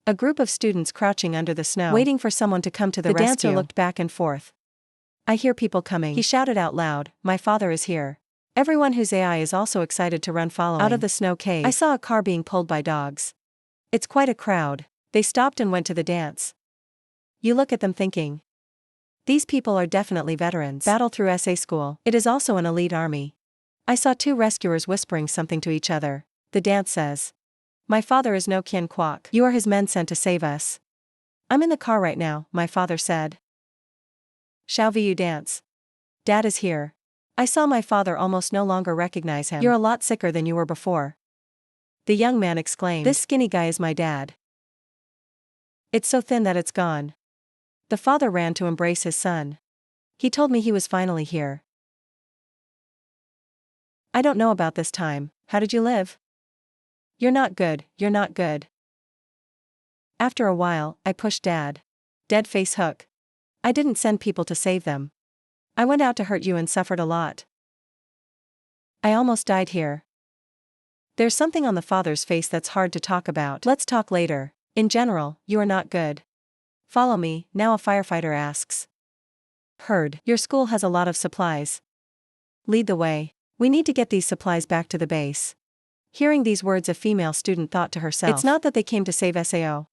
A group of students crouching under the snow, waiting for someone to come to the rescue. The dancer looked back and forth. I hear people coming. He shouted out loud, my father is here. Everyone whose AI is also excited to run following. Out of the snow cave, I saw a car being pulled by dogs. It's quite a crowd. They stopped and went to the dance. You look at them thinking. These people are definitely veterans. Battle through SA school. It is also an elite army. I saw two rescuers whispering something to each other. The dance says. My father is no Kien Kwok. You are his men sent to save us. I'm in the car right now, my father said. Shall we dance? Dad is here. I saw my father almost no longer recognize him. You're a lot sicker than you were before. The young man exclaimed. This skinny guy is my dad. It's so thin that it's gone. The father ran to embrace his son. He told me he was finally here. I don't know about this time. How did you live? You're not good, you're not good. After a while, I pushed Dad. Dead face hook. I didn't send people to save them. I went out to hurt you and suffered a lot. I almost died here. There's something on the father's face that's hard to talk about. Let's talk later. In general, you are not good. Follow me, now a firefighter asks. Heard. Your school has a lot of supplies. Lead the way. We need to get these supplies back to the base. Hearing these words, a female student thought to herself. It's not that they came to save SAO.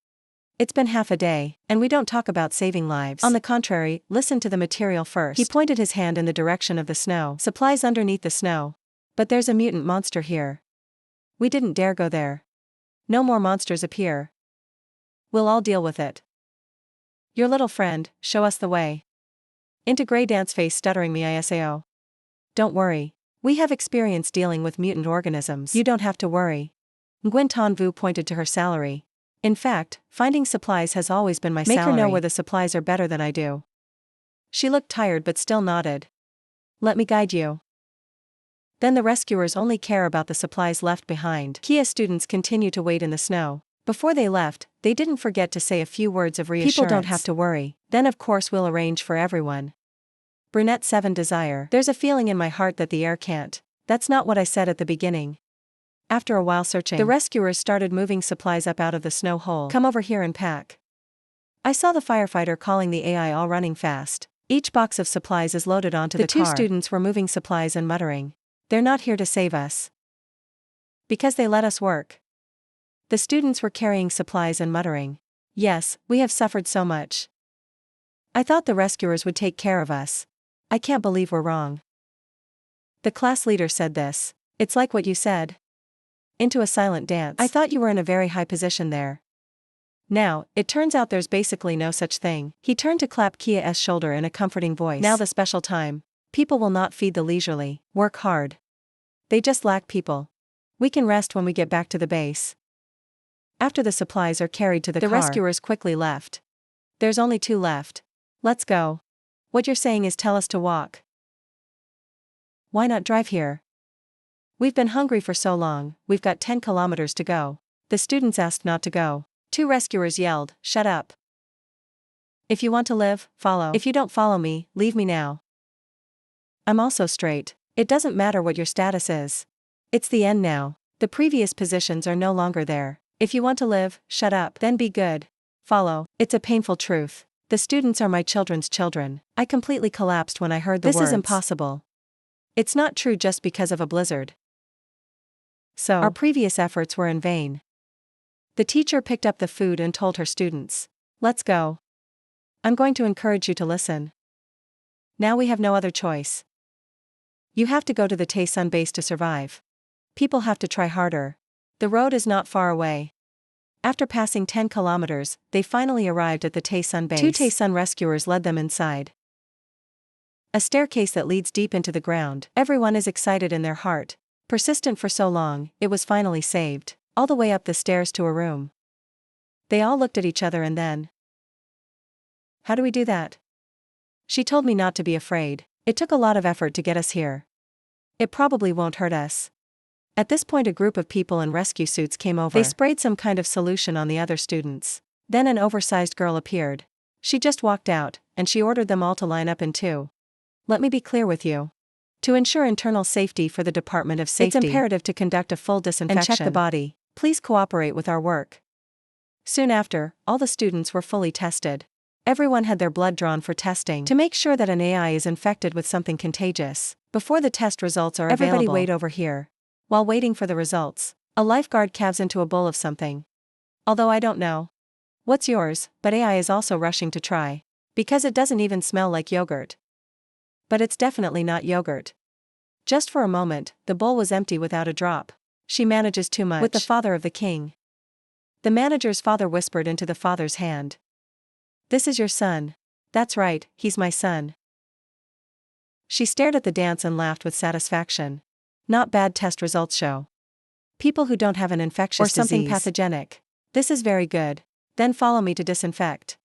It's been half a day, and we don't talk about saving lives. On the contrary, listen to the material first. He pointed his hand in the direction of the snow. Supplies underneath the snow. But there's a mutant monster here. We didn't dare go there. No more monsters appear. We'll all deal with it. Your little friend, show us the way. Into gray dance face stuttering me ISAO. Don't worry. We have experience dealing with mutant organisms. You don't have to worry. Nguyen Ton Vu pointed to her salary. In fact, finding supplies has always been my salary. Make her know where the supplies are better than I do. She looked tired but still nodded. Let me guide you. Then the rescuers only care about the supplies left behind. Kia students continue to wait in the snow. Before they left, they didn't forget to say a few words of reassurance. People don't have to worry. Then of course we'll arrange for everyone. Brunette 7 Desire. There's a feeling in my heart that the air can't. That's not what I said at the beginning. After a while searching, the rescuers started moving supplies up out of the snow hole. Come over here and pack. I saw the firefighter calling the AI all running fast. Each box of supplies is loaded onto the car. The two students were moving supplies and muttering. They're not here to save us. Because they let us work. The students were carrying supplies and muttering. Yes, we have suffered so much. I thought the rescuers would take care of us. I can't believe we're wrong. The class leader said this. It's like what you said. Into a silent dance. I thought you were in a very high position there. Now, it turns out there's basically no such thing. He turned to clap Kia's shoulder in a comforting voice. Now the special time. People will not feed the leisurely. Work hard. They just lack people. We can rest when we get back to the base. After the supplies are carried to the car, the rescuers quickly left. There's only 2 left. Let's go. What you're saying is tell us to walk. Why not drive here? We've been hungry for so long, we've got 10 kilometers to go. The students asked not to go. 2 rescuers yelled, shut up. If you want to live, follow. If you don't follow me, leave me now. I'm also straight. It doesn't matter what your status is. It's the end now. The previous positions are no longer there. If you want to live, shut up. Then be good. Follow. It's a painful truth. The students are my children's children. I completely collapsed when I heard the words. This is impossible. It's not true just because of a blizzard. So, our previous efforts were in vain. The teacher picked up the food and told her students, let's go. I'm going to encourage you to listen. Now we have no other choice. You have to go to the Taesun base to survive. People have to try harder. The road is not far away. After passing 10 kilometers, they finally arrived at the Taesun base. 2 Taesun rescuers led them inside. A staircase that leads deep into the ground. Everyone is excited in their heart. Persistent for so long, it was finally saved. All the way up the stairs to a room. They all looked at each other and then. How do we do that? She told me not to be afraid. It took a lot of effort to get us here. It probably won't hurt us. At this point a group of people in rescue suits came over. They sprayed some kind of solution on the other students. Then an oversized girl appeared. She just walked out, and she ordered them all to line up in 2. Let me be clear with you. To ensure internal safety for the Department of Safety, it's imperative to conduct a full disinfection and check the body. Please cooperate with our work. Soon after, all the students were fully tested. Everyone had their blood drawn for testing to make sure that an AI is infected with something contagious. Before the test results are available, everybody wait over here. While waiting for the results, a lifeguard calves into a bowl of something. Although I don't know what's yours, but AI is also rushing to try. Because it doesn't even smell like yogurt. But it's definitely not yogurt. Just for a moment, the bowl was empty without a drop. She manages too much. With the father of the king. The manager's father whispered into the father's hand. This is your son. That's right, he's my son. She stared at the dance and laughed with satisfaction. Not bad test results show. People who don't have an infectious disease or something pathogenic. This is very good. Then follow me to disinfect.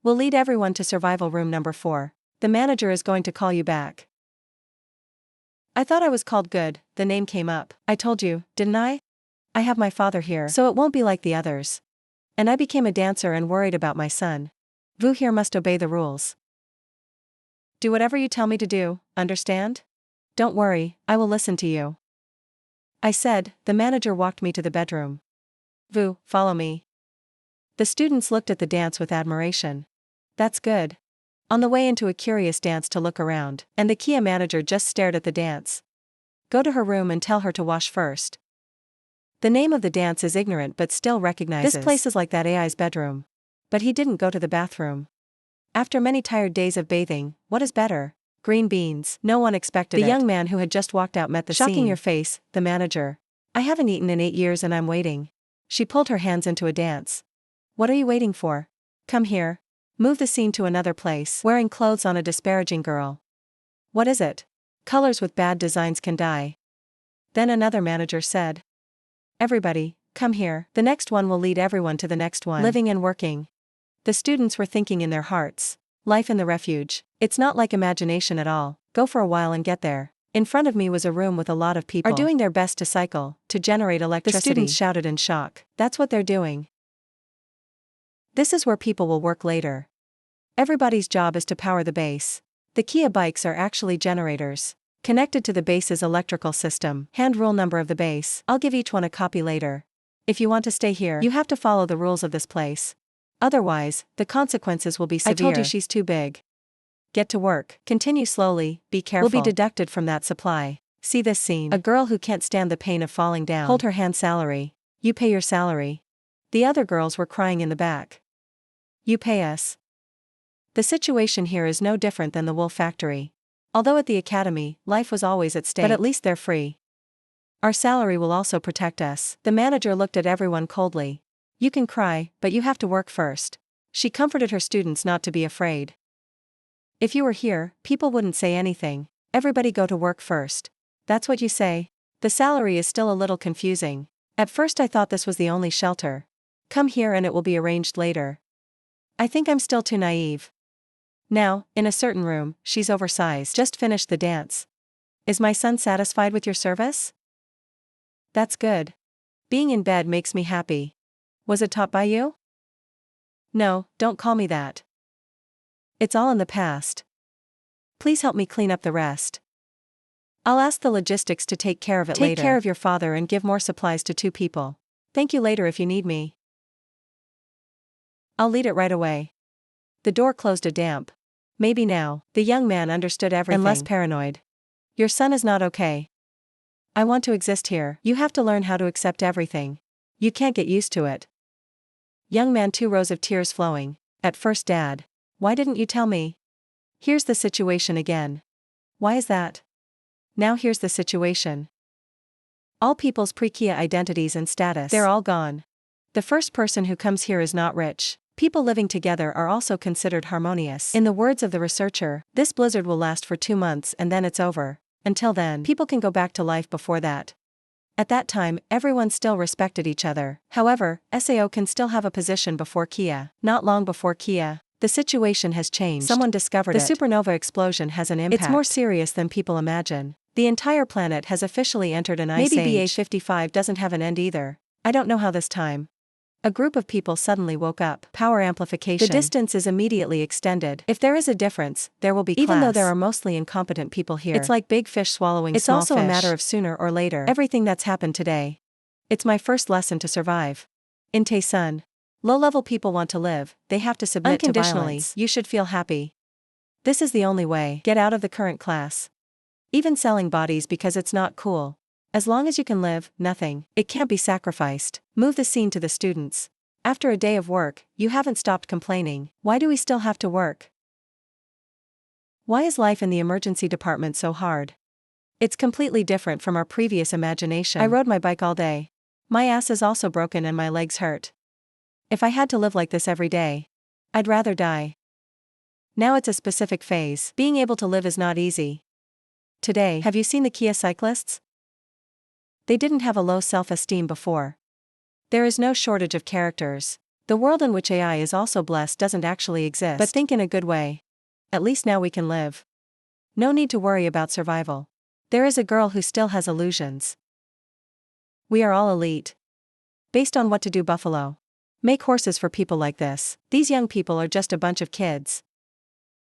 We'll lead everyone to survival room number 4. The manager is going to call you back. I thought I was called good, the name came up. I told you, didn't I? I have my father here, so it won't be like the others. And I became a dancer and worried about my son. Vu here must obey the rules. Do whatever you tell me to do, understand? Don't worry, I will listen to you. I said. The manager walked me to the bedroom. Vu, follow me. The students looked at the dance with admiration. That's good. On the way into a curious dance to look around, and the Kia manager just stared at the dance. Go to her room and tell her to wash first. The name of the dance is ignorant but still recognizes. This place is like that AI's bedroom. But he didn't go to the bathroom. After many tired days of bathing, what is better? Green beans. No one expected it. The young man who had just walked out met the scene. Shocking your face, the manager. I haven't eaten in 8 years and I'm waiting. She pulled her hands into a dance. What are you waiting for? Come here. Move the scene to another place. Wearing clothes on a disparaging girl. What is it? Colors with bad designs can die. Then another manager said. Everybody, come here. The next one will lead everyone to the next one. Living and working. The students were thinking in their hearts. Life in the refuge. It's not like imagination at all. Go for a while and get there. In front of me was a room with a lot of people. Are doing their best to cycle, to generate electricity. The students shouted in shock. That's what they're doing. This is where people will work later. Everybody's job is to power the base. The Kia bikes are actually generators. Connected to the base's electrical system. Hand rule number of the base. I'll give each one a copy later. If you want to stay here, you have to follow the rules of this place. Otherwise, the consequences will be severe. I told you she's too big. Get to work. Continue slowly, be careful. Will be deducted from that supply. See this scene. A girl who can't stand the pain of falling down. Hold her hand. Salary. You pay your salary. The other girls were crying in the back. You pay us. The situation here is no different than the wool factory. Although at the academy, life was always at stake. But at least they're free. Our salary will also protect us. The manager looked at everyone coldly. You can cry, but you have to work first. She comforted her students not to be afraid. If you were here, people wouldn't say anything. Everybody go to work first. That's what you say. The salary is still a little confusing. At first I thought this was the only shelter. Come here and it will be arranged later. I think I'm still too naive. Now, in a certain room, she's oversized. Just finished the dance. Is my son satisfied with your service? That's good. Being in bed makes me happy. Was it taught by you? No, don't call me that. It's all in the past. Please help me clean up the rest. I'll ask the logistics to take care of it later. Take care of your father and give more supplies to 2 people. Thank you later if you need me. I'll lead it right away. The door closed a damp. Maybe now. The young man understood everything. And less paranoid. Your son is not okay. I want to exist here. You have to learn how to accept everything. You can't get used to it. Young man, 2 rows of tears flowing. At first, Dad. Why didn't you tell me? Here's the situation again. Why is that? Now here's the situation. All people's pre-Kia identities and status. They're all gone. The first person who comes here is not rich. People living together are also considered harmonious. In the words of the researcher, this blizzard will last for 2 months and then it's over. Until then, people can go back to life before that. At that time, everyone still respected each other. However, SAO can still have a position before Kia. Not long before Kia, the situation has changed. Someone discovered it. The supernova explosion has an impact. It's more serious than people imagine. The entire planet has officially entered an ice age. Maybe BA-55 doesn't have an end either. I don't know how this time. A group of people suddenly woke up. Power amplification. The distance is immediately extended. If there is a difference, there will be class. Even though there are mostly incompetent people here. It's like big fish swallowing small fish. It's also a matter of sooner or later. Everything that's happened today. It's my first lesson to survive. Inte-sun. Low-level people want to live, they have to submit to violence. You should feel happy. This is the only way. Get out of the current class. Even selling bodies because it's not cool. As long as you can live, nothing. It can't be sacrificed. Move the scene to the students. After a day of work, you haven't stopped complaining. Why do we still have to work? Why is life in the emergency department so hard? It's completely different from our previous imagination. I rode my bike all day. My ass is also broken and my legs hurt. If I had to live like this every day, I'd rather die. Now it's a specific phase. Being able to live is not easy. Today, have you seen the Kia cyclists? They didn't have a low self-esteem before. There is no shortage of characters. The world in which AI is also blessed doesn't actually exist. But think in a good way. At least now we can live. No need to worry about survival. There is a girl who still has illusions. We are all elite. Based on what to do, Buffalo. Make horses for people like this. These young people are just a bunch of kids.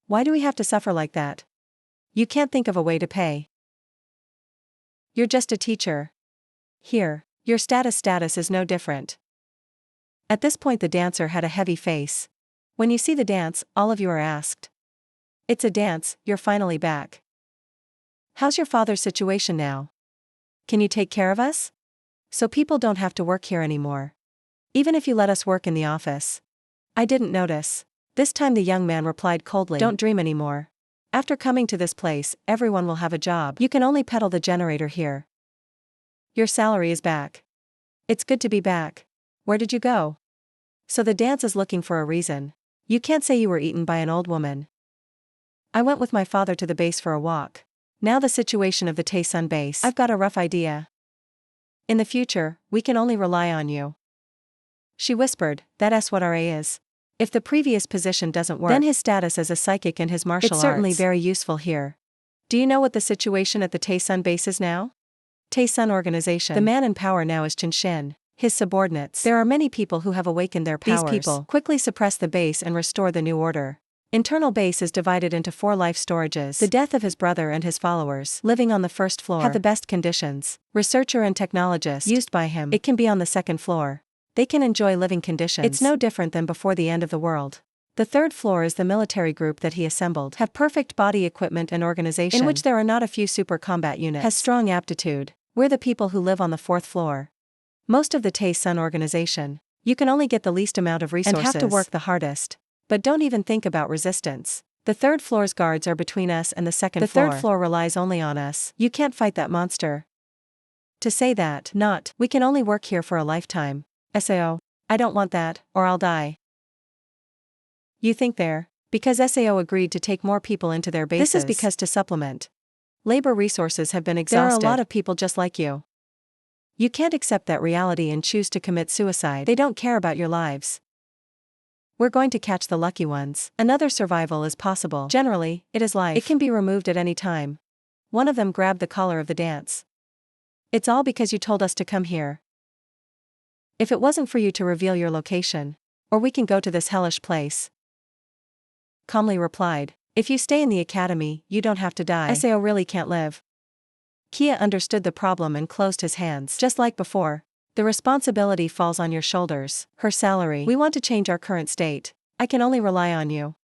Why do we have to suffer like that? You can't think of a way to pay. You're just a teacher. Here, your status is no different. At this point the dancer had a heavy face. When you see the dance, all of you are asked. It's a dance, you're finally back. How's your father's situation now? Can you take care of us? So people don't have to work here anymore. Even if you let us work in the office. I didn't notice. This time the young man replied coldly, don't dream anymore. After coming to this place, everyone will have a job. You can only pedal the generator here. Your salary is back. It's good to be back. Where did you go? So the dance is looking for a reason. You can't say you were eaten by an old woman. I went with my father to the base for a walk. Now the situation of the Tay-Sun base. I've got a rough idea. In the future, we can only rely on you. She whispered, that's what RA is. If the previous position doesn't work, then his status as a psychic and his martial arts. It's certainly very useful here. Do you know what the situation at the Tay-Sun base is now? Tay-Sun organization. The man in power now is Chen. His subordinates. There are many people who have awakened their powers. These people quickly suppress the base and restore the new order. Internal base is divided into 4 life storages. The death of his brother and his followers, living on the first floor, have the best conditions. Researcher and technologist, used by him, it can be on the 2nd floor. They can enjoy living conditions. It's no different than before the end of the world. The 3rd floor is the military group that he assembled, have perfect body equipment and organization, in which there are not a few super combat units, has strong aptitude. We're the people who live on the 4th floor. Most of the Tay-Sun organization, you can only get the least amount of resources and have to work the hardest. But don't even think about resistance. The 3rd floor's guards are between us and the 2nd floor. The 3rd floor relies only on us. You can't fight that monster. To say that, we can only work here for a lifetime. SAO. I don't want that, or I'll die. You think there? Because SAO agreed to take more people into their bases. This is because to supplement. Labor resources have been exhausted. There are a lot of people just like you. You can't accept that reality and choose to commit suicide. They don't care about your lives. We're going to catch the lucky ones. Another survival is possible. Generally, it is life. It can be removed at any time. One of them grabbed the collar of the dance. It's all because you told us to come here. If it wasn't for you to reveal your location, or we can go to this hellish place. Calmly replied, if you stay in the academy, you don't have to die. SAO really can't live. Kia understood the problem and closed his hands. Just like before, the responsibility falls on your shoulders. Her salary. We want to change our current state. I can only rely on you.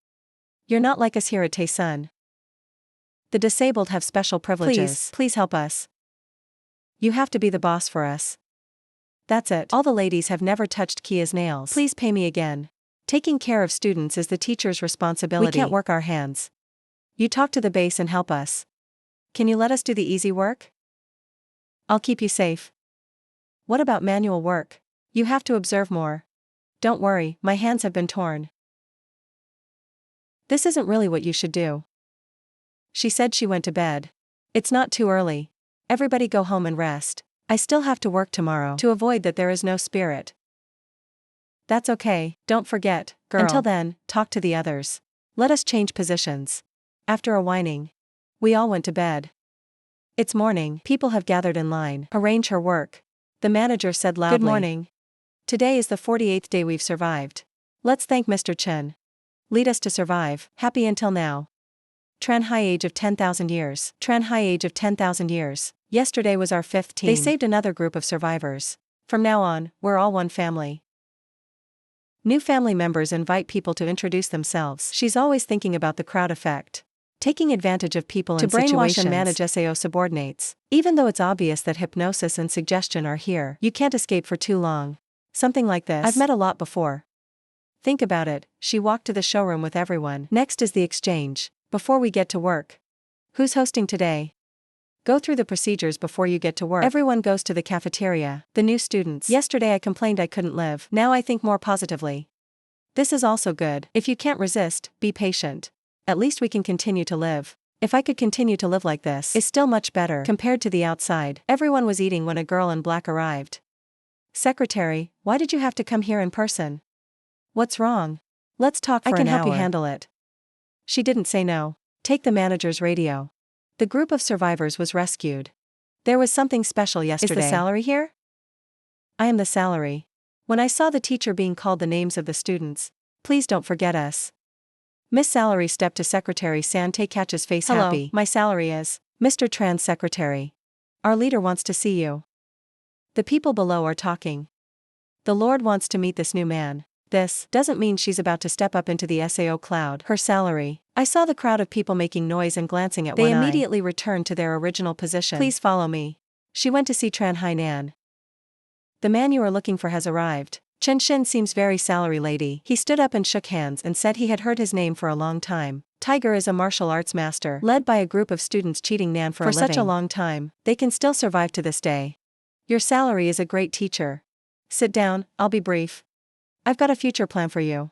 You're not like us here at Tay-Sun. The disabled have special privileges. Please help us. You have to be the boss for us. That's it. All the ladies have never touched Kia's nails. Please pay me again. Taking care of students is the teacher's responsibility. We can't work our hands. You talk to the base and help us. Can you let us do the easy work? I'll keep you safe. What about manual work? You have to observe more. Don't worry, my hands have been torn. This isn't really what you should do. She said she went to bed. It's not too early. Everybody go home and rest. I still have to work tomorrow. To avoid that there is no spirit. That's okay, don't forget, girl. Until then, talk to the others. Let us change positions. After a whining, we all went to bed. It's morning. People have gathered in line. Arrange her work. The manager said loudly. Good morning. Today is the 48th day we've survived. Let's thank Mr. Chen. Lead us to survive. Happy until now. Tran high age of 10,000 years. Tran high age of 10,000 years. Yesterday was our 5th team. They saved another group of survivors. From now on, we're all one family. New family members invite people to introduce themselves. She's always thinking about the crowd effect. Taking advantage of people To in brainwash situations. and manage SAO subordinates. Even though it's obvious that hypnosis and suggestion are here, you can't escape for too long. Something like this. I've met a lot before. Think about it, she walked to the showroom with everyone. Next is the exchange. Before we get to work. Who's hosting today? Go through the procedures before you get to work. Everyone goes to the cafeteria. The new students. Yesterday I complained I couldn't live. Now I think more positively. This is also good. If you can't resist, be patient. At least we can continue to live. If I could continue to live like this, it's still much better compared to the outside. Everyone was eating when a girl in black arrived. Secretary, why did you have to come here in person? What's wrong? Let's talk for an hour. I can help you handle it. She didn't say no. Take the manager's radio. The group of survivors was rescued. There was something special yesterday. Is the salary here? I am the salary. When I saw the teacher being called the names of the students, please don't forget us. Miss Salary stepped to Secretary Sante Catch's face. Hello, happy. My salary is Mr. Tran's secretary. Our leader wants to see you. The people below are talking. The Lord wants to meet this new man. This doesn't mean she's about to step up into the SAO cloud. Her salary. I saw the crowd of people making noise and glancing at one eye. They immediately returned to their original position. Please follow me. She went to see Tran Hainan. The man you are looking for has arrived. Chen Shin seems very salary lady. He stood up and shook hands and said he had heard his name for a long time. Tiger is a martial arts master, led by a group of students cheating Nan for a living. For such a long time, they can still survive to this day. Your salary is a great teacher. Sit down, I'll be brief. I've got a future plan for you.